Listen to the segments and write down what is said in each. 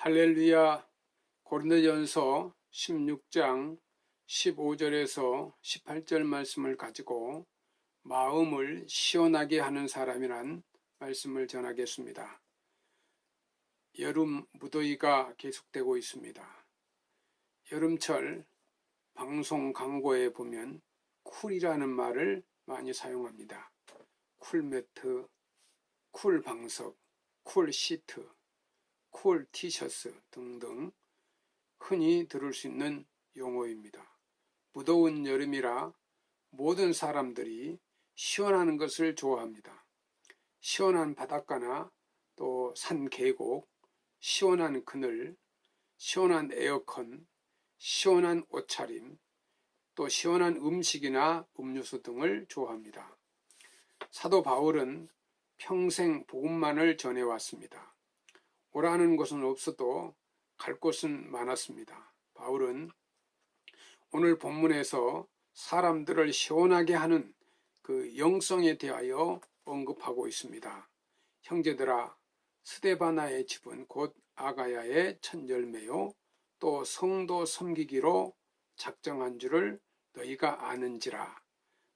할렐루야. 고린도전서 16장 15절에서 18절 말씀을 가지고 마음을 시원하게 하는 사람이란 말씀을 전하겠습니다. 여름 무더위가 계속되고 있습니다. 여름철 방송 광고에 보면 쿨이라는 말을 많이 사용합니다. 쿨매트, 쿨방석, 쿨시트, 쿨 티셔츠 등등 흔히 들을 수 있는 용어입니다. 무더운 여름이라 모든 사람들이 시원한 것을 좋아합니다. 시원한 바닷가나 또 산 계곡, 시원한 그늘, 시원한 에어컨, 시원한 옷차림, 또 시원한 음식이나 음료수 등을 좋아합니다. 사도 바울은 평생 복음만을 전해왔습니다. 오라는 곳은 없어도 갈 곳은 많았습니다. 바울은 오늘 본문에서 사람들을 시원하게 하는 그 영성에 대하여 언급하고 있습니다. 형제들아, 스데바나의 집은 곧 아가야의 첫 열매요 또 성도 섬기기로 작정한 줄을 너희가 아는지라.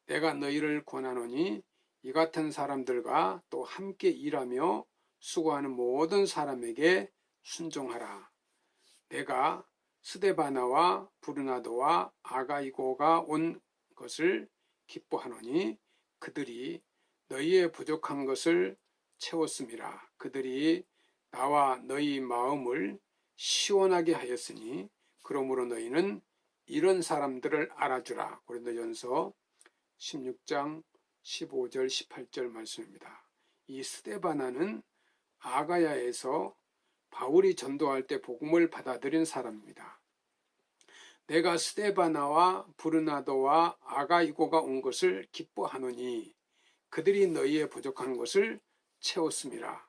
내가 너희를 권하노니 이 같은 사람들과 또 함께 일하며 수고하는 모든 사람에게 순종하라. 내가 스데바나와 브르나도와 아가이고가 온 것을 기뻐하노니 그들이 너희의 부족한 것을 채웠음이라. 그들이 나와 너희 마음을 시원하게 하였으니 그러므로 너희는 이런 사람들을 알아주라. 고린도전서 16장 15절 18절 말씀입니다. 이 스데바나는 아가야에서 바울이 전도할 때 복음을 받아들인 사람입니다. 내가 스데바나와 브르나도와 아가이고가 온 것을 기뻐하노니 그들이 너희의 부족한 것을 채웠음이라.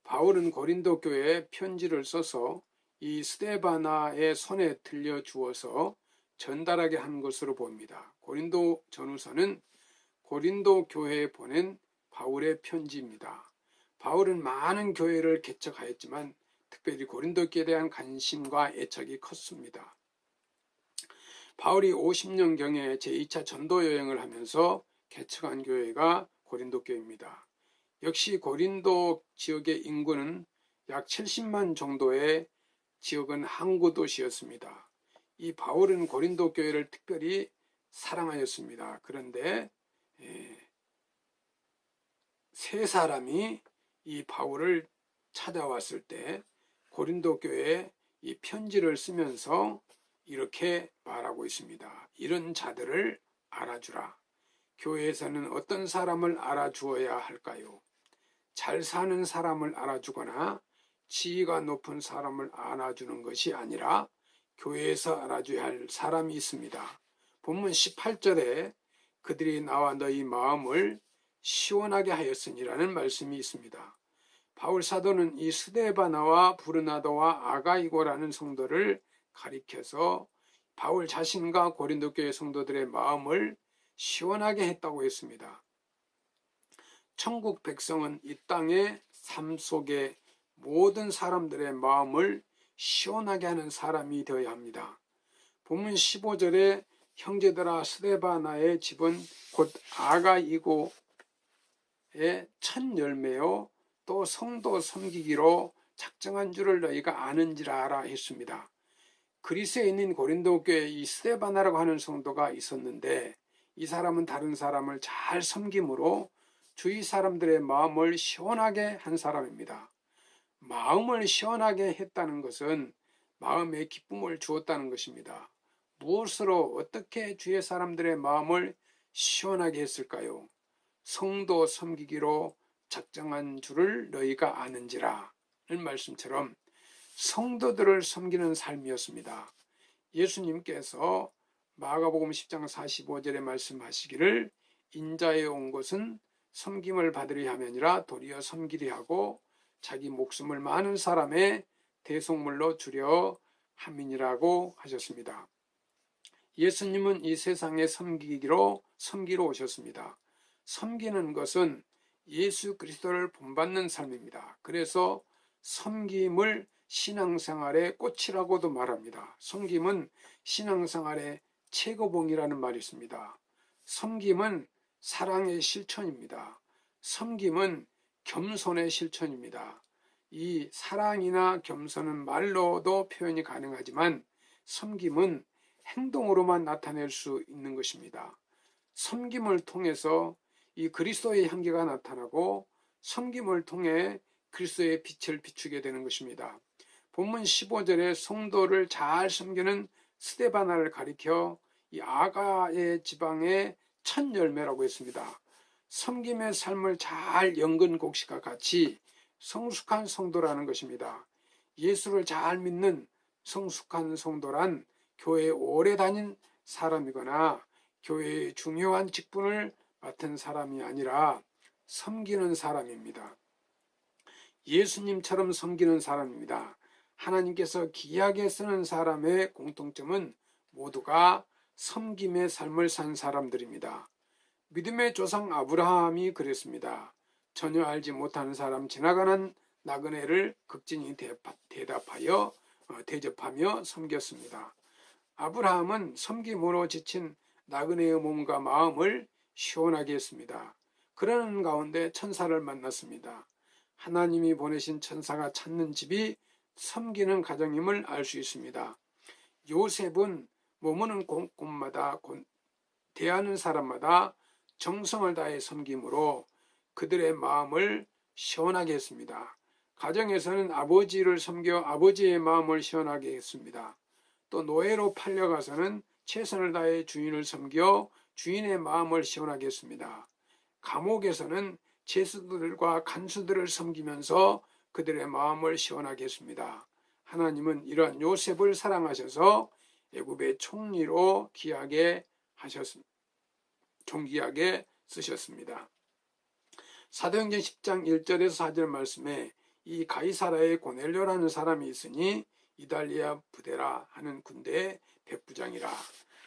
바울은 고린도 교회에 편지를 써서 이 스데바나의 손에 들려주어서 전달하게 한 것으로 봅니다. 고린도 전후서는 고린도 교회에 보낸 바울의 편지입니다. 바울은 많은 교회를 개척하였지만 특별히 고린도 교회에 대한 관심과 애착이 컸습니다. 바울이 50년경에 제2차 전도 여행을 하면서 개척한 교회가 고린도 교회입니다. 역시 고린도 지역의 인구는 약 70만 정도의 지역은 항구 도시였습니다. 이 바울은 고린도 교회를 특별히 사랑하였습니다. 그런데 세 사람이 이 바울을 찾아왔을 때 고린도 교회에 이 편지를 쓰면서 이렇게 말하고 있습니다. 이런 자들을 알아주라. 교회에서는 어떤 사람을 알아주어야 할까요? 잘 사는 사람을 알아주거나 지위가 높은 사람을 알아주는 것이 아니라 교회에서 알아줘야 할 사람이 있습니다. 본문 18절에 그들이 나와 너희 마음을 시원하게 하였으니라는 말씀이 있습니다. 바울 사도는 이 스데바나와 브르나도와 아가이고라는 성도를 가리켜서 바울 자신과 고린도 교회 성도들의 마음을 시원하게 했다고 했습니다. 천국 백성은 이 땅의 삶 속에 모든 사람들의 마음을 시원하게 하는 사람이 되어야 합니다. 본문 15절에 형제들아 스데바나의 집은 곧 아가이고의 첫 열매요 또 성도 섬기기로 작정한 줄을 너희가 아는지라 알아 했습니다. 그리스에 있는 고린도 교회에 이 스데바나라고 하는 성도가 있었는데 이 사람은 다른 사람을 잘 섬김으로 주위 사람들의 마음을 시원하게 한 사람입니다. 마음을 시원하게 했다는 것은 마음에 기쁨을 주었다는 것입니다. 무엇으로 어떻게 주위 사람들의 마음을 시원하게 했을까요? 성도 섬기기로 작정한 줄을 너희가 아는지라 는 말씀처럼 성도들을 섬기는 삶이었습니다. 예수님께서 마가복음 10장 45절에 말씀하시기를 인자에 온 것은 섬김을 받으려 함이니라 도리어 섬기려 하고 자기 목숨을 많은 사람의 대속물로 주려 함이니라고 하셨습니다. 예수님은 이 세상에 섬기러 오셨습니다. 섬기는 것은 예수 그리스도를 본받는 삶입니다. 그래서 섬김을 신앙생활의 꽃이라고도 말합니다. 섬김은 신앙생활의 최고봉이라는 말이 있습니다. 섬김은 사랑의 실천입니다. 섬김은 겸손의 실천입니다. 이 사랑이나 겸손은 말로도 표현이 가능하지만 섬김은 행동으로만 나타낼 수 있는 것입니다. 섬김을 통해서 이 그리스도의 향기가 나타나고 섬김을 통해 그리스도의 빛을 비추게 되는 것입니다. 본문 15절에 성도를 잘 섬기는 스데바나를 가리켜 이 아가의 지방의 첫 열매라고 했습니다. 섬김의 삶을 잘 연근 곡식과 같이 성숙한 성도라는 것입니다. 예수를 잘 믿는 성숙한 성도란 교회에 오래 다닌 사람이거나 교회의 중요한 직분을 맡은 사람이 아니라 섬기는 사람입니다. 예수님처럼 섬기는 사람입니다. 하나님께서 귀하게 쓰는 사람의 공통점은 모두가 섬김의 삶을 산 사람들입니다. 믿음의 조상 아브라함이 그랬습니다. 전혀 알지 못하는 사람 지나가는 나그네를 극진히 대접하며 섬겼습니다. 아브라함은 섬김으로 지친 나그네의 몸과 마음을 시원하게 했습니다. 그러는 가운데 천사를 만났습니다. 하나님이 보내신 천사가 찾는 집이 섬기는 가정임을 알 수 있습니다. 요셉은 머무는 곳마다 대하는 사람마다 정성을 다해 섬김으로 그들의 마음을 시원하게 했습니다. 가정에서는 아버지를 섬겨 아버지의 마음을 시원하게 했습니다. 또 노예로 팔려가서는 최선을 다해 주인을 섬겨 주인의 마음을 시원하게 했습니다. 감옥에서는 죄수들과 간수들을 섬기면서 그들의 마음을 시원하게 했습니다. 하나님은 이러한 요셉을 사랑하셔서 애굽의 총리로 존귀하게 쓰셨습니다. 사도행전 10장 1절에서 4절 말씀에 이 가이사라의 고넬료라는 사람이 있으니 이달리아 부데라 하는 군대의 백부장이라.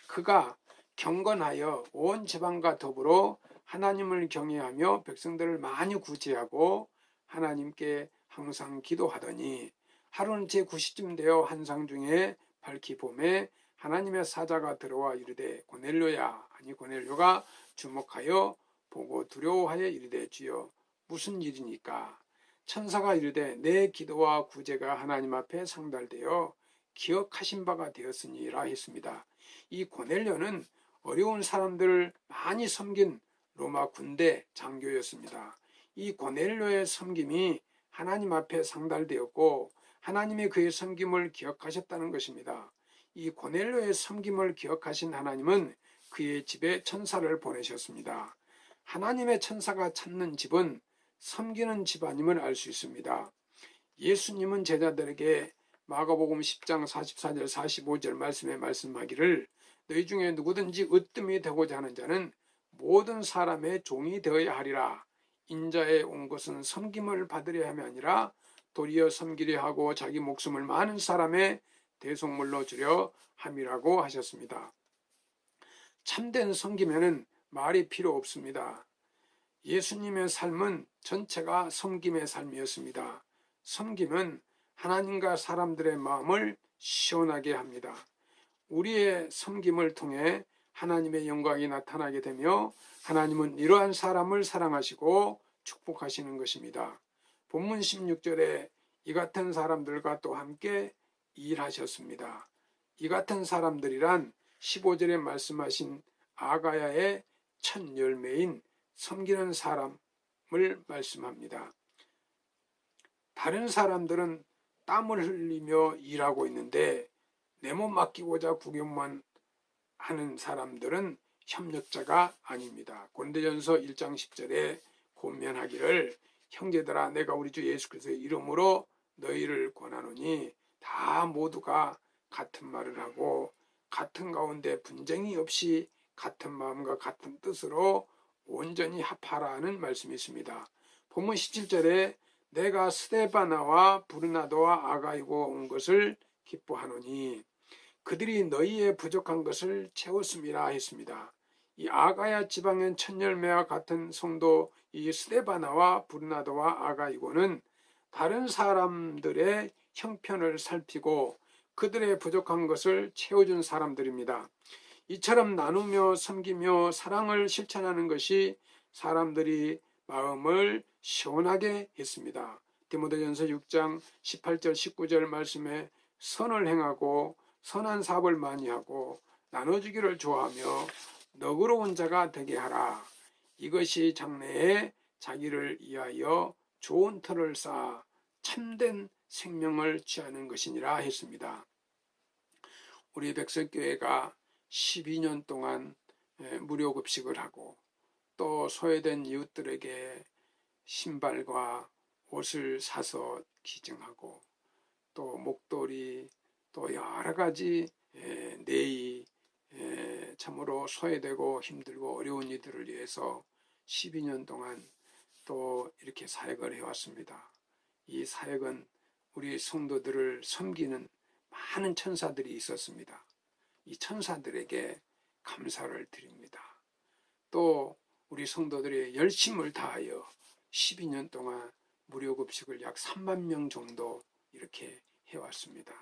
그가 경건하여 온 지방과 더불어 하나님을 경외하며 백성들을 많이 구제하고 하나님께 항상 기도하더니 하루는 제9시쯤 되어 환상 중에 밝히 봄에 하나님의 사자가 들어와 이르되 고넬료야 하니 고넬료가 주목하여 보고 두려워하여 이르되 주여 무슨 일이니까? 천사가 이르되 내 기도와 구제가 하나님 앞에 상달되어 기억하신 바가 되었으니라 했습니다. 이 고넬료는 어려운 사람들을 많이 섬긴 로마 군대 장교였습니다. 이 고넬료의 섬김이 하나님 앞에 상달되었고 하나님이 그의 섬김을 기억하셨다는 것입니다. 이 고넬료의 섬김을 기억하신 하나님은 그의 집에 천사를 보내셨습니다. 하나님의 천사가 찾는 집은 섬기는 집안임을 알 수 있습니다. 예수님은 제자들에게 마가복음 10장 44절 45절 말씀에 말씀하기를 너희 중에 누구든지 으뜸이 되고자 하는 자는 모든 사람의 종이 되어야 하리라. 인자에 온 것은 섬김을 받으려 함이 아니라 도리어 섬기려 하고 자기 목숨을 많은 사람의 대속물로 주려 함이라고 하셨습니다. 참된 섬김에는 말이 필요 없습니다. 예수님의 삶은 전체가 섬김의 삶이었습니다. 섬김은 하나님과 사람들의 마음을 시원하게 합니다. 우리의 섬김을 통해 하나님의 영광이 나타나게 되며 하나님은 이러한 사람을 사랑하시고 축복하시는 것입니다. 본문 16절에 이 같은 사람들과 또 함께 일하셨습니다. 이 같은 사람들이란 15절에 말씀하신 아가야의 첫 열매인 섬기는 사람을 말씀합니다. 다른 사람들은 땀을 흘리며 일하고 있는데 내 몸 맡기고자 구경만 하는 사람들은 협력자가 아닙니다. 고린도전서 1장 10절에 권면하기를 형제들아 내가 우리 주 예수 그리스도의 이름으로 너희를 권하노니 다 모두가 같은 말을 하고 같은 가운데 분쟁이 없이 같은 마음과 같은 뜻으로 온전히 합하라는 말씀이 있습니다. 본문 17절에 내가 스데바나와 브르나도와 아가이고 온 것을 기뻐하노니 그들이 너희의 부족한 것을 채웠음이라 했습니다. 이 아가야 지방의 첫 열매와 같은 성도 이 스데바나와 브르나도와 아가이고는 다른 사람들의 형편을 살피고 그들의 부족한 것을 채워준 사람들입니다. 이처럼 나누며 섬기며 사랑을 실천하는 것이 사람들이 마음을 시원하게 했습니다. 디모데전서 6장 18절 19절 말씀에 선을 행하고 선한 사업을 많이 하고 나눠주기를 좋아하며 너그러운 자가 되게 하라. 이것이 장래에 자기를 위하여 좋은 터를 쌓아 참된 생명을 취하는 것이니라 했습니다. 우리 백석교회가 12년 동안 무료 급식을 하고 또 소외된 이웃들에게 신발과 옷을 사서 기증하고 또 목도리 또 여러 가지 내의 참으로 소외되고 힘들고 어려운 이들을 위해서 12년 동안 또 이렇게 사역을 해왔습니다. 이 사역은 우리 성도들을 섬기는 많은 천사들이 있었습니다. 이 천사들에게 감사를 드립니다. 또 우리 성도들의 열심을 다하여 12년 동안 무료 급식을 약 3만 명 정도 이렇게 해왔습니다.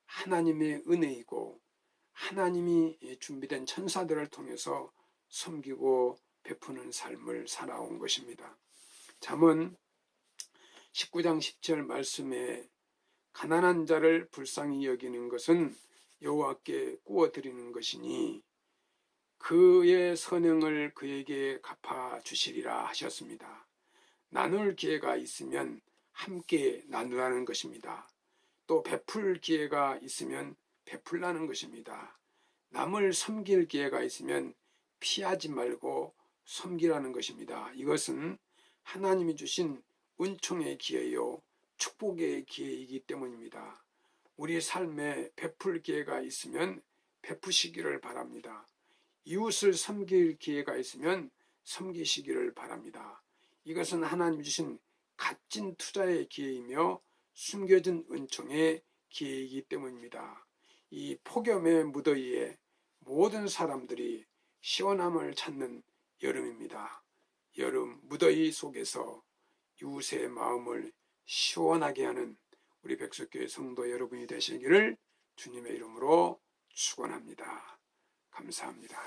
하나님의 은혜이고 하나님이 준비된 천사들을 통해서 섬기고 베푸는 삶을 살아온 것입니다. 잠언 19장 10절 말씀에 가난한 자를 불쌍히 여기는 것은 여호와께 구워드리는 것이니 그의 선행을 그에게 갚아주시리라 하셨습니다. 나눌 기회가 있으면 함께 나누라는 것입니다. 또 베풀 기회가 있으면 베풀라는 것입니다. 남을 섬길 기회가 있으면 피하지 말고 섬기라는 것입니다. 이것은 하나님이 주신 은총의 기회요 축복의 기회이기 때문입니다. 우리 삶에 베풀 기회가 있으면 베푸시기를 바랍니다. 이웃을 섬길 기회가 있으면 섬기시기를 바랍니다. 이것은 하나님 주신 값진 투자의 기회이며 숨겨진 은총의 기회이기 때문입니다. 이 폭염의 무더위에 모든 사람들이 시원함을 찾는 여름입니다. 여름 무더위 속에서 이웃의 마음을 시원하게 하는 우리 백석교회 성도 여러분이 되시기를 주님의 이름으로 축원합니다. 감사합니다.